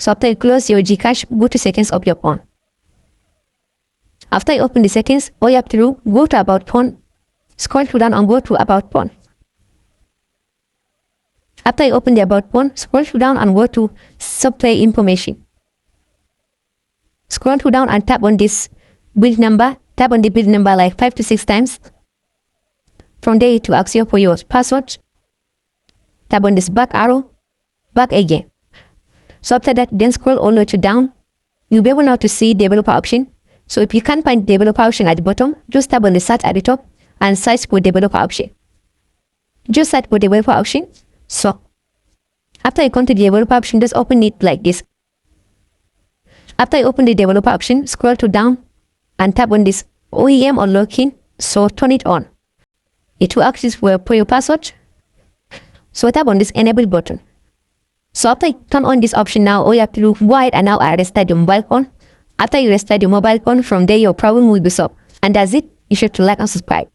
So after you close your Gcash, go to settings of your phone. After you open the settings, all you have to do, go to about phone, scroll down and go to about phone. After you open the about phone, scroll down and go to software information. Scroll down and tap on this build number. Tap on the build number like 5 to 6 times. From there to ask you for your password. Tap on this back arrow, back again. So after that, then scroll all the way to down. You'll be able now to see developer option. So if you can't find developer option at the bottom, just tap on the search at the top and search for developer option. Just search for developer option. So after you come to the developer option, just open it like this. After you open the developer option, scroll to down and tap on this OEM or login. So turn it on. It will ask you for your password. So tap on this enable button. So after you turn on this option now, all you have to do, go ahead and now restart your mobile phone. After you restart your mobile phone, from there your problem will be solved. And that's it. You should like and subscribe.